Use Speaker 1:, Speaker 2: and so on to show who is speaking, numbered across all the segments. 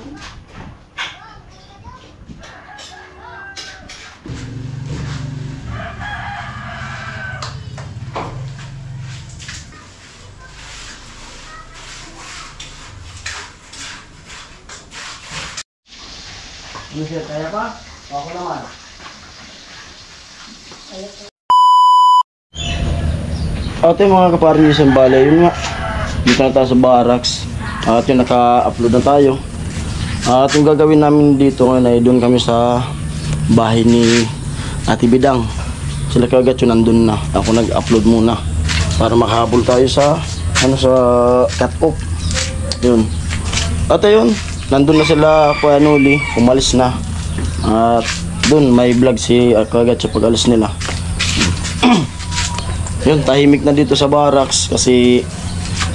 Speaker 1: Ano siya, kaya pa? Ako naman. Ate mga kapartners ng balay, yun nga. Dito na tayo sa barracks. At yun, naka-upload na tayo. At yung gagawin namin dito ngayon ay doon kami sa bahay ni Ate Bidang. Sila kagad yun nandun na. Ako nag-upload muna para makahabol tayo sa sa cut-off. Yun. At ayun, nandun na sila Kuya Noli, umalis na. At doon may vlog si kagad sa pag-alis nila. Yun, tahimik na dito sa barracks kasi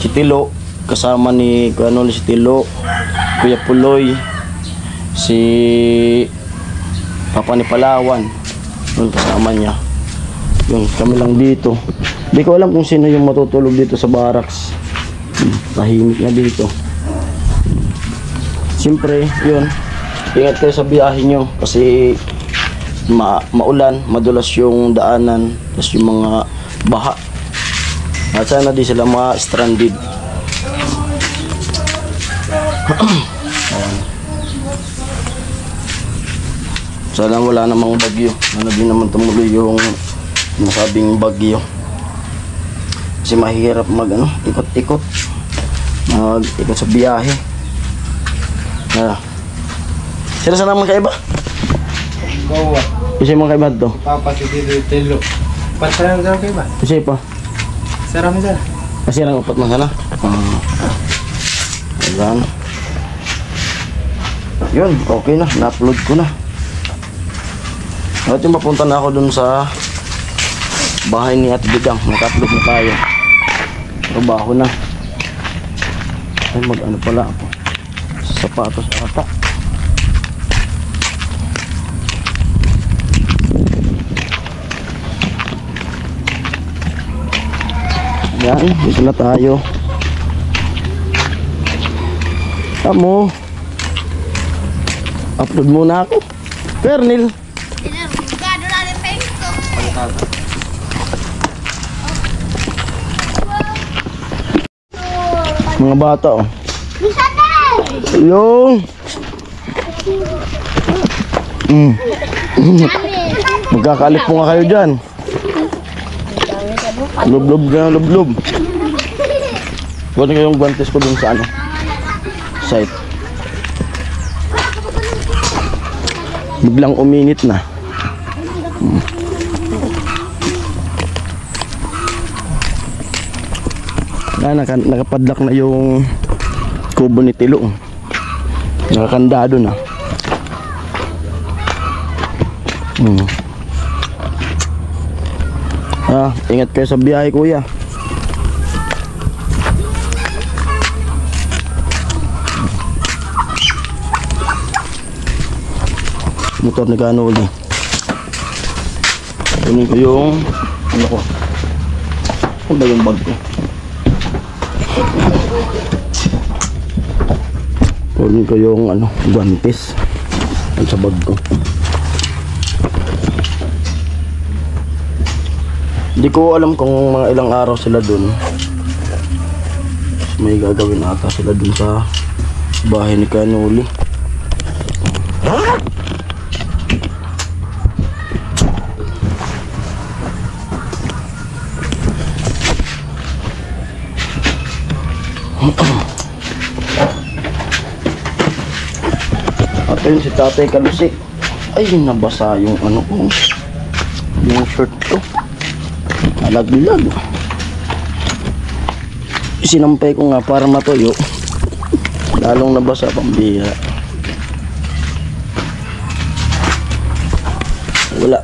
Speaker 1: si Tilo kasama ni Kuya Noli, si Tilo, Kuya Puloy, si Papa ni Palawan. Yun, kasama niya. Yun, kami lang dito. Hindi ko alam kung sino yung matutulog dito sa barracks. Tahimik na dito. Siyempre, yun, ingat kayo sa biyahe nyo kasi maulan, madulas yung daanan, tapos yung mga baha. At sana di sila ma-stranded. Sana wala namang bagyo. Sana di naman tumuloy yung nasabing bagyo. Kasi mahirap ikot-ikot. Mag-ikot sa biyahe. Sila sana mga kaiba?
Speaker 2: Bawa.
Speaker 1: Kasi mga kaiba to?
Speaker 2: Papa si Tilo. Pasarang sana kaiba?
Speaker 1: Kasi pa?
Speaker 2: Sarang mo sana?
Speaker 1: Kasi lang upat mo sana? Ayan. Yun, okay na. Na-upload ko na. At yung mapunta na ako dun sa bahay ni Ate Bidang. Naka-upload na tayo. Trabaho na. Ay, mag-ano pala ako. Sapatos ata. Yan, dito na tayo. Tamo. Upload muna ako. Kernel. Mga bata oh. Yung magkakalip po nga kayo dyan. Lublob na lublob. Buwan nga yung guantes ko dun sa site. Biglang uminit na. Nakapadlock na yung kubo ni Tilo. Nakakandado na. Ingat kayo sa biyahe kuya. Motor ni Kanoli. Kunin ko yung ano ko. Ano ba yung bag ko? Kunin ko yung guantes sa bag ko. Hindi ko alam kung mga ilang araw sila dun. May gagawin ata sila dun sa bahay ni Kanoli. At yun si Tatay Kalusik. Ay, nabasa yung yung shirt ko. Alaglag. Sinampay ko nga para matuyo. Lalong nabasa, pambira. Wala.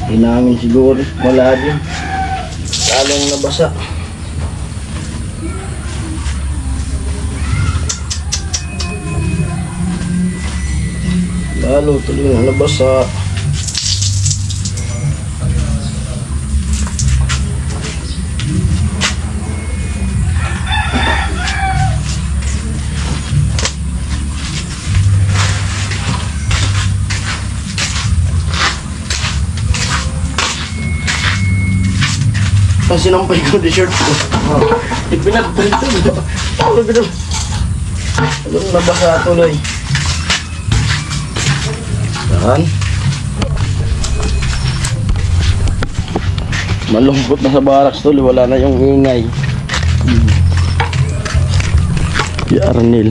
Speaker 1: Hinangin siguro. Wala din. Lalong nabasa. Lalo tuloy na nabasa. Ang sinampay ko di shirt ko. Ipinagpinto. Anong nabasa tuloy? Yan. Malungkot na sa barracks tuloy. Wala na yung ingay. Si Arnel.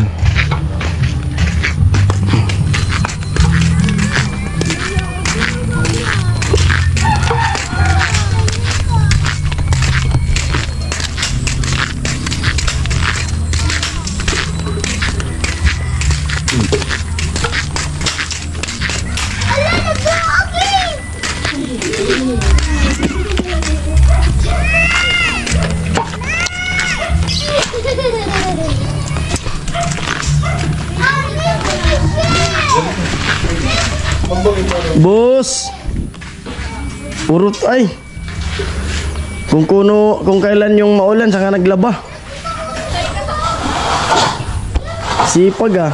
Speaker 1: Boss, purot ay. Kung kailan yung maulan, saka naglaba. Sipag ah.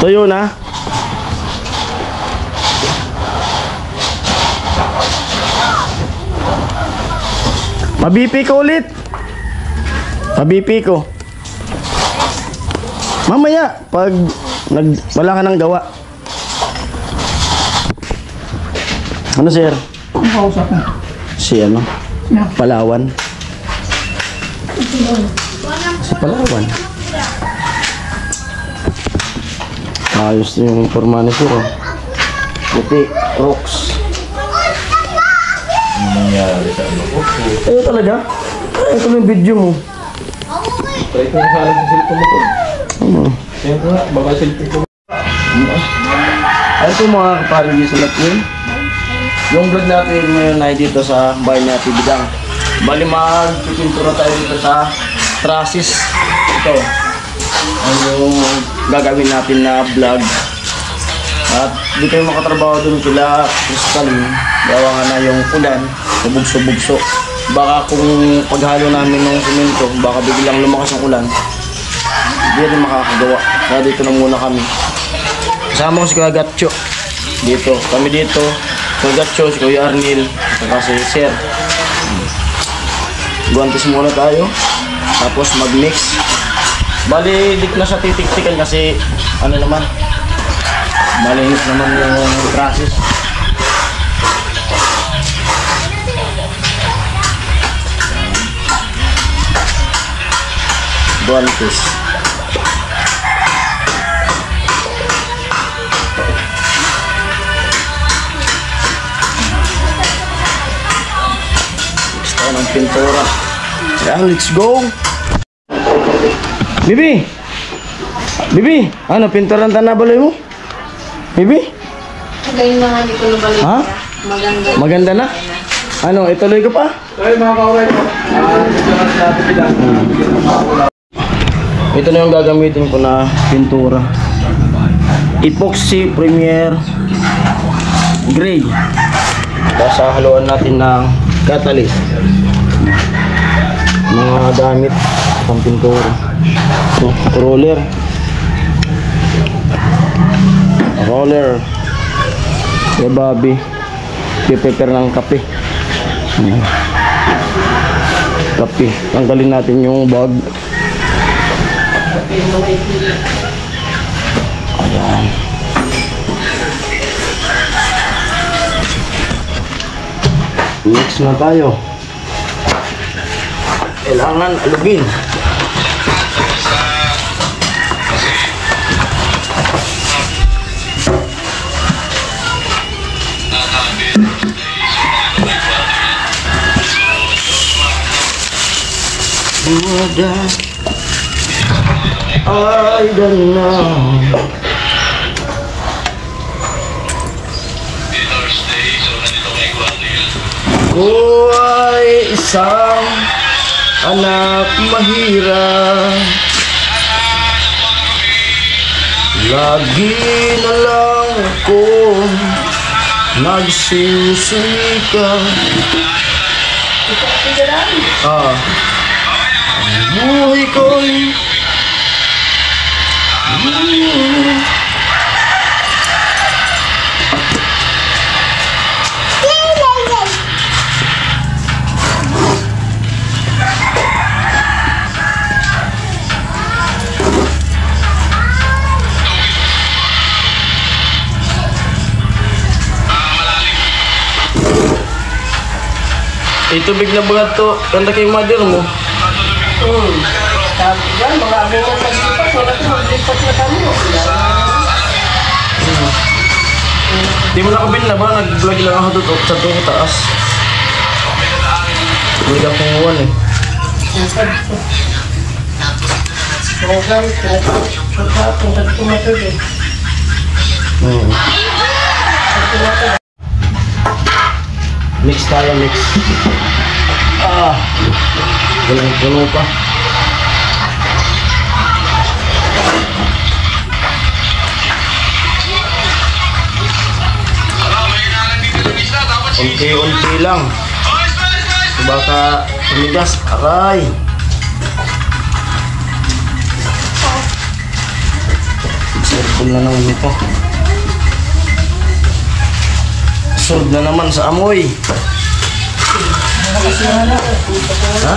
Speaker 1: Tuyo na. Pabipi ko ulit. Pabipi ko. Mamaya, pag wala ka ng gawa. Ano sir?
Speaker 3: Ang kausap mo.
Speaker 1: Si ano?
Speaker 3: Yeah.
Speaker 1: Palawan. Si Palawan. Ayos yung forma ni sir. Buti, rocks.
Speaker 2: Ano nangyari sa ano?
Speaker 1: Ayun talaga? Ito yung video mo.
Speaker 2: Try ko yung salang sa cellphone mo po.
Speaker 1: Ano?
Speaker 2: Kaya ko nga, baka cellphone ko.
Speaker 1: Ay ito mga kaparigi sa lahat yun. Yung vlog natin ngayon ay dito sa bahay ni Ate Bidang. Bali magpipintura tayo dito sa trusses. Ito. Ano yung gagawin natin na vlog. At di kayo makatrabaho dun sila Crystal. Gawa nga na yung ulan. Bubugso-bugso. Baka kung paghalo namin ng semento, baka biglang lumakas ang ulan. Hindi rin makakagawa. Kaya dito na muna kami. Kasama ko si Kuya Gatcho. Dito. Kami dito. Kuya Gatcho, si Kuya Arnel. Saka si Sir. Guantes muna tayo. Tapos mag-mix. Bali, dik na siya titik-tikan kasi ano naman. Malinis naman yung process. Guantes. Gusto ko ng pintura. Yan, let's go! Bibi! Bibi! Ano, pinturan tanabaloy mo? Bibi?
Speaker 4: Magaling mga hindi ko nabalik.
Speaker 1: Ha?
Speaker 4: Maganda.
Speaker 1: Maganda na? Ano, ituloy ko pa?
Speaker 2: Ay, mga kauray ko. Dito na sa Ate Bidang.
Speaker 1: Ito na yung gagamitin ko na pintura. Epoxy Premier Gray. Tapos haluan natin ng catalyst. Mga damit pang pintura. So, roller. Roller. Kaya Bobby. Piprepare ng kape. Kape. Tanggalin natin yung bag. Ayan. Mix na tayo. Kailangan alugin. Wada I don't know. Ko ay isang anak mahirap. Lagi na lang ako nagsisikap. Buhay ko'y May tubig na bagat to. Kanda kay mother mo.
Speaker 4: Sabi ba, mga amo ko paglipat, wala ko maglipat na kami.
Speaker 1: Di mo nakabin na ba? Nag-vlog lang ako doon sa doon taas. Hindi ka punguan eh.
Speaker 4: Program, punta dito matulog.
Speaker 1: Mix tayo, mix. Puno pa. Unti-unti lang. Baka tumigas. Aray. Circle na naman ito. Solve na naman sa amoy. Ha?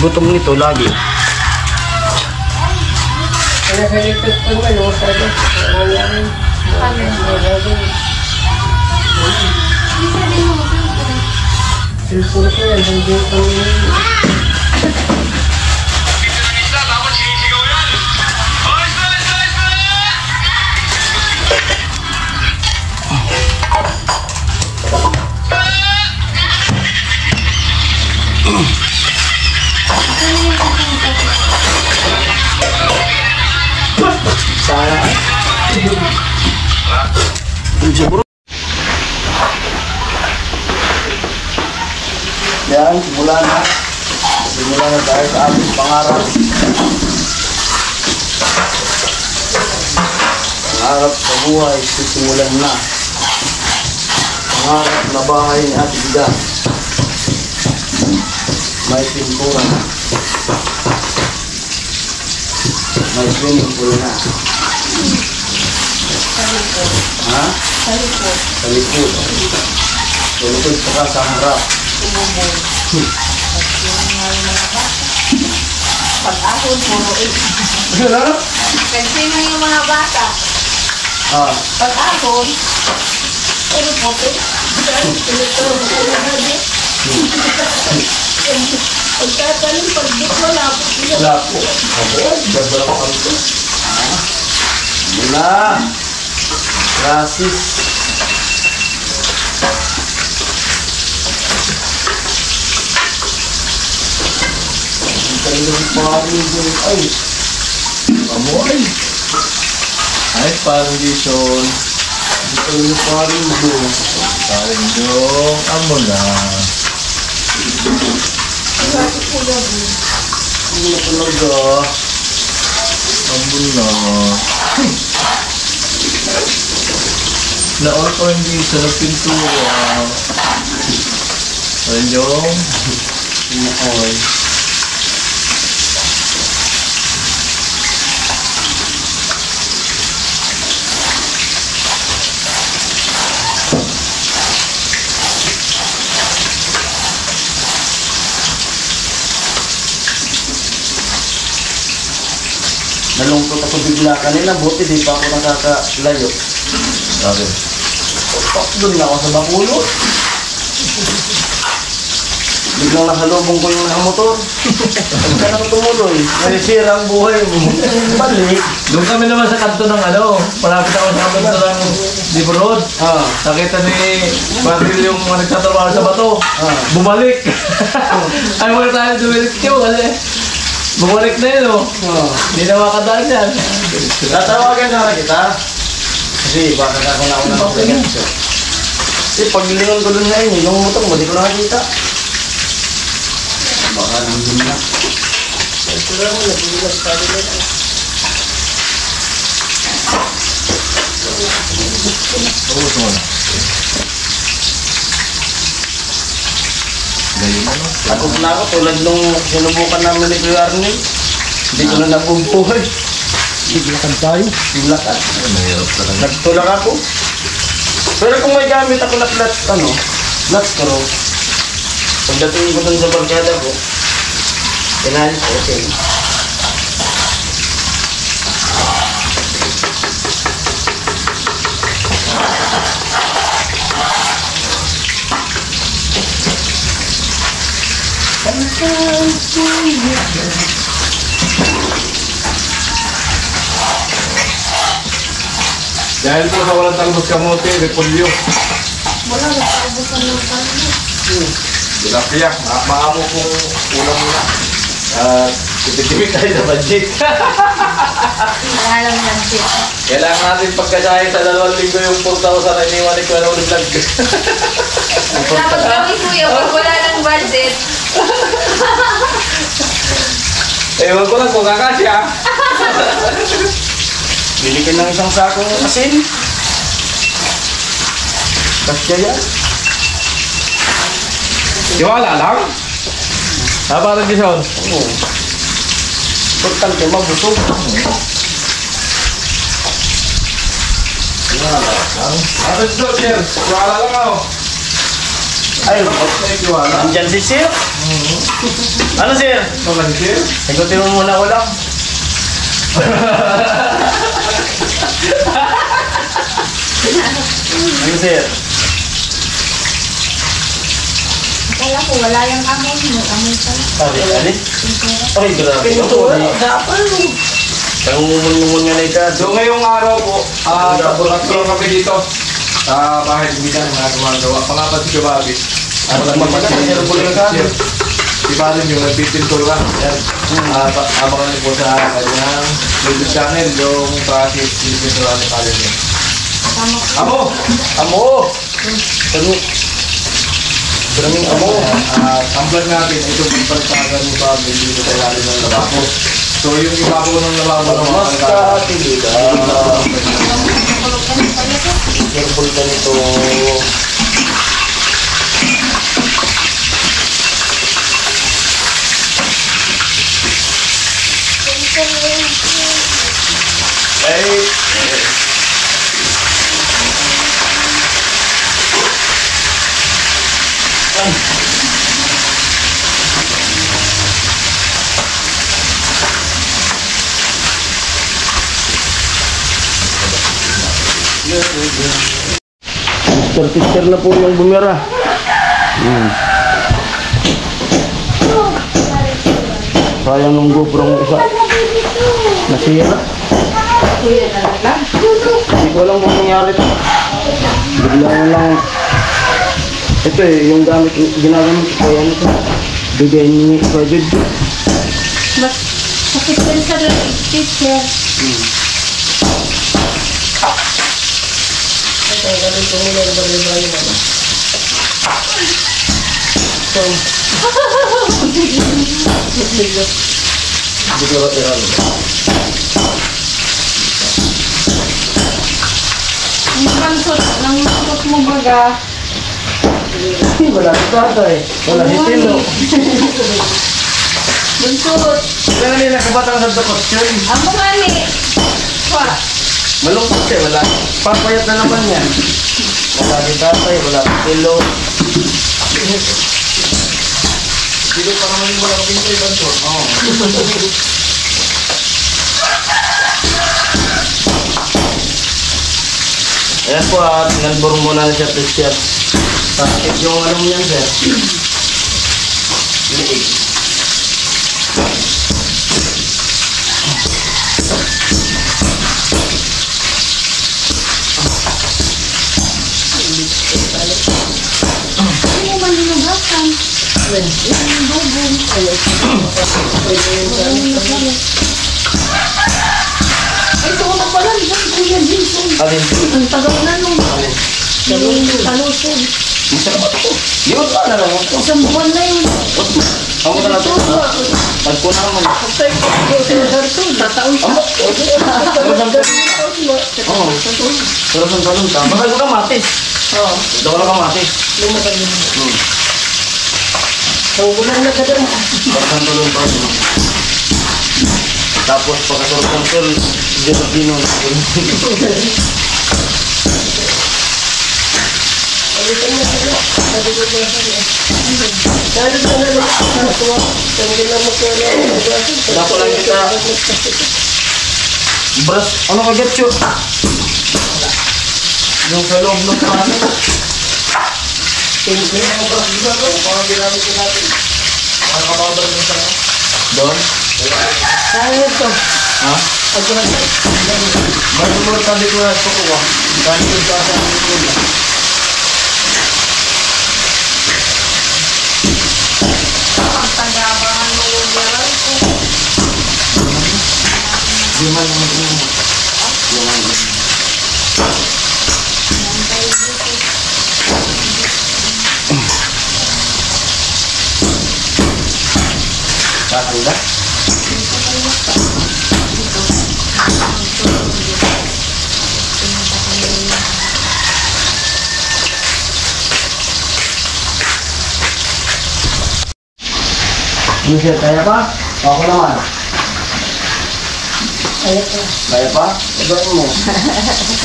Speaker 1: Gutom nito lagi.
Speaker 4: Kaya kalipat ko naman, yung sabi. Cellphone ko yan, hindi ko
Speaker 1: Yan, simulan na. Simulan na tayo sa ating pangarap. Pangarap sa buhay, sisimulan na. Pangarap na bahay ni Ate Bida. May pintura na. May swimming pool na. Ha? Sa likod. Sa likod saka sa harap.
Speaker 4: pag-ahon mo.
Speaker 1: Ano?
Speaker 4: Kasi nga yung mga bata, pag-ahon, pero puti. Pagkataling pag-dip mo na po.
Speaker 1: Wala po. Gagawin ko ito. Wala. Rasis. Ang pari doon. Ay.
Speaker 2: Amoy. Ay, foundation.
Speaker 1: Ang pari doon.
Speaker 2: Paring dong. Amo na.
Speaker 1: Hindi na talaga.
Speaker 2: Amo na. Naon ko hindi sa pintura. Paring dong.
Speaker 1: Inaoy. Nalungkot ako bigla kanina, buti di pa ako nakakalayo.
Speaker 2: Sabi.
Speaker 1: Doon na ako sa bakulot. Biglang nakalubong ko yung nakamotor. Huwag ka nang tumuloy. Nasisira ang buhay mo. Balik.
Speaker 2: Doon kami naman sa kanto ng malapit ako sa kanto ng Libo Road. Nakita ni Baril yung mga nagtatrabaho sa bato. Bumalik. Ay, wala tayo dumilik siya. Bumalik na yun, Hindi na makadaan yan.
Speaker 1: Tatawagan na kita. Kasi baka ako na una ng plagan. Kasi paglingon ko doon ngayon, yung motor mo, di ko nakakita. Baka nandun na.
Speaker 2: Oo, ito na. Galing na,
Speaker 1: Ako na ako, tulad nung sinubukan namin ni Kuya Arnel. Hindi ko na nabubuhay. Biglakan tayo. Biglakan.
Speaker 2: Mahirap talaga.
Speaker 1: Nagtulak ako. Pero kung may gamit ako na flat screw, pagdating ko dun sa barkada ko, pinalis ko, okay.
Speaker 2: Dahil po sa walang talbos kamote, repolyo.
Speaker 4: Wala na paubusan ng kanya.
Speaker 2: Tilapia, maamo pong ulam nila. At tipid tayo sa budget.
Speaker 4: Wala lang yan siya.
Speaker 2: Kailangan natin pagkasahin sa 2 linggo yung 4,000 na iniwan ni Kuya Raul Vlog.
Speaker 4: Dapat kami kuya, pag wala ng budget.
Speaker 2: Ewan ko lang kung kakasya.
Speaker 1: Bili ka ng isang sakong asin. Kasya yan.
Speaker 2: Tiwala lang. Parang Jason.
Speaker 1: Oo. Importante, mabusog.
Speaker 2: Ano ito, sir? Tiwala lang ako.
Speaker 1: Ay,
Speaker 2: Tiwala.
Speaker 1: andyan si Sir. Ano Sir?
Speaker 2: Ito ba si sir?
Speaker 1: Sagutin mo muna ko lang. Ano Sir?
Speaker 4: Kaya ko wala yung amoy mo. Amoy pa.
Speaker 1: Ano? Ay, grabe. Dapat. Tangungun nga na ika.
Speaker 2: So ngayong araw po, tatlo kami dito sa bahay ni Midan na gumagawa. Pangapat si Kababi. At
Speaker 1: Magpapagat na sir, buling ka.
Speaker 2: Si Balim yung nagpipintura. Yan. Abangan niyo po sa kanyang YouTube channel yung process pinipintura ni Balim niya. Amo!
Speaker 1: Amo! Ano? Maraming amo.
Speaker 2: Ang vlog natin, ito yung pagpagan ni Balim dito sa ilalim ng lababo. So yung ibabaw ng lababo ng mga
Speaker 1: Mas
Speaker 2: kagaya.
Speaker 1: katilida. Careful ka nito.
Speaker 2: Ay!
Speaker 1: Picture na po yung bumira. Sayang nung GoPro ng isa. Nasira.
Speaker 4: Kuya na lang.
Speaker 1: Hindi ko alam kung nangyari ito. Bigla na lang. Ito yung gamit, ginagamit ko yan ito. Bigay ni Kajud.
Speaker 4: Mas sakit din sa teacher. Ang mansot mo baga.
Speaker 1: Wala si tatay. Wala si Tilo.
Speaker 4: Bunsot.
Speaker 1: Kaya nila kabatang sa dakot yun.
Speaker 4: Ang mga ni. Pa.
Speaker 1: Malungkot siya. Wala. Papayat na naman yan. Wala si tatay. Wala si Tilo.
Speaker 2: Dito pa naman yung walang pinto yung banto. Oo.
Speaker 1: Ayan po at nalbor muna na siya siya. Sakit yung alam niyan sir. Liig.
Speaker 4: Ano man dinugasan? Yung bubong. Ay, ito na pala. Kuya Jason.
Speaker 1: Alin?
Speaker 4: Ang tagal na nung. Yung talusod.
Speaker 1: Masarap ba ito? Yun ka na lang.
Speaker 4: Isang buwan na yun.
Speaker 1: Ako na lang ito. Pagko naman.
Speaker 4: Tataon siya.
Speaker 1: Oo. Pero sa talong ta. Masarap ka matis.
Speaker 4: Oo.
Speaker 1: Ito ka matis.
Speaker 4: Ang bulan na gano'n.
Speaker 1: Pagkang talong pa. Tapos pagkasurot ng sol, dito dino. Dapat lang kita. Bras, ano ka get you? Yung sa loob ng pano.
Speaker 2: Mga ginamit ko natin. Ang kababal ng sa doon?
Speaker 3: Saan ito?
Speaker 2: Ha?
Speaker 3: Pag ko nag-
Speaker 2: Bago mo tabi ko na ito kuha. Kahit ito sa akin ang kuha.
Speaker 4: Ang tagabangan mo yung meron ko.
Speaker 2: Di man naman. Kakanda?
Speaker 1: Ano sir, kaya pa? Ako naman.
Speaker 3: Kaya ko.
Speaker 1: Kaya pa? Gawin mo.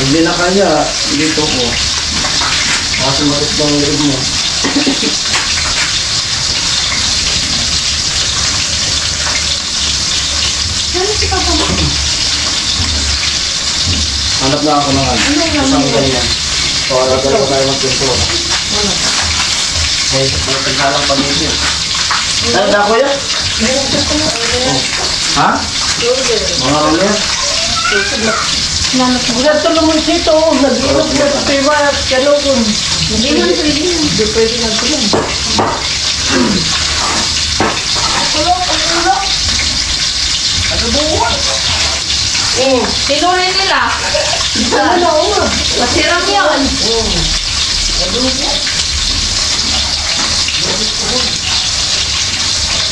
Speaker 1: Hindi na kaya, dito ko. Masumalit ng liig mo.
Speaker 4: Ano si Papa mo?
Speaker 1: Hanap na ako ng ano. Isang ganyan. Para dalawa tayo magpintura. May pagkalang pamilya. Ano na kuya? Ha? Mga roller?
Speaker 3: Bulat to naman dito. Nag-iwas na ito iba at kanukon.
Speaker 4: Hindi man pwede yan.
Speaker 3: Hindi pwede na ito yan.
Speaker 4: Tinuloy nila.
Speaker 3: Ano nga?
Speaker 4: Masirap yun.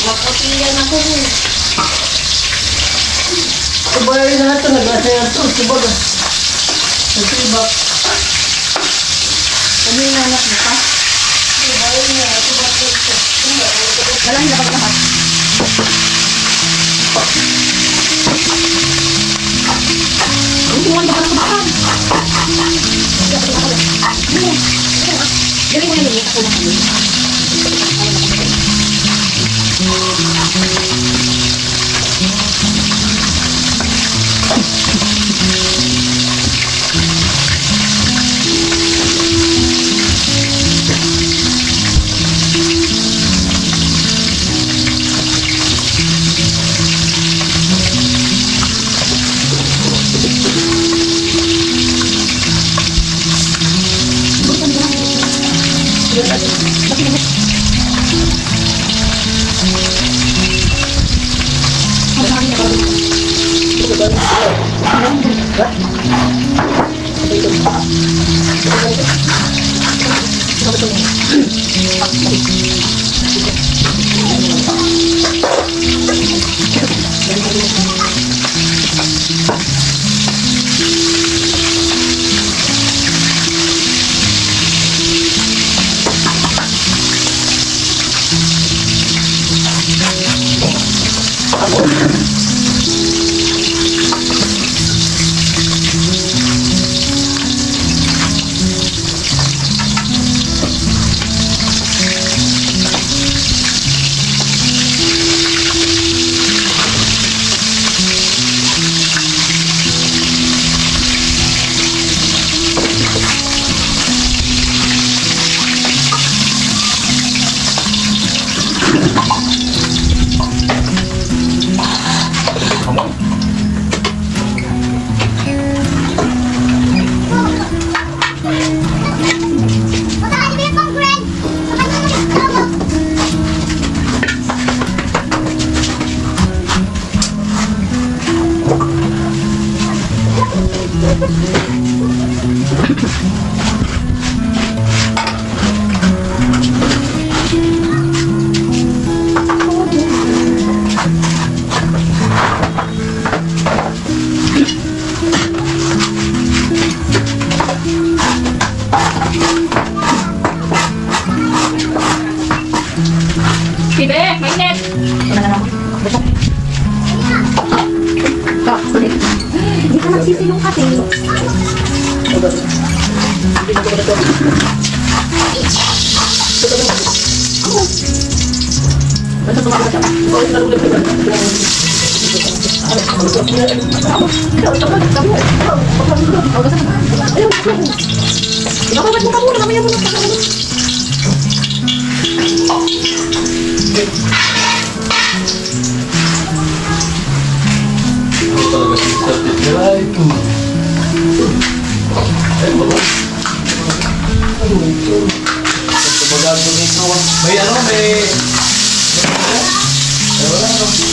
Speaker 4: Maputinggan ako rin.
Speaker 3: Kubayarin na ito. Nag-asaya ito. Sibaga. Nagtibak.
Speaker 4: Ano yung anak mo pa? Walang lahat. Hindi mo naman kabakan. Galing mo naman ako na. Pibe, mainit! Hindi ka magsisilong kasi. Ikababad mo ka muna, mamaya mo na.
Speaker 2: May ano, may... Wala no.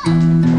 Speaker 2: Ano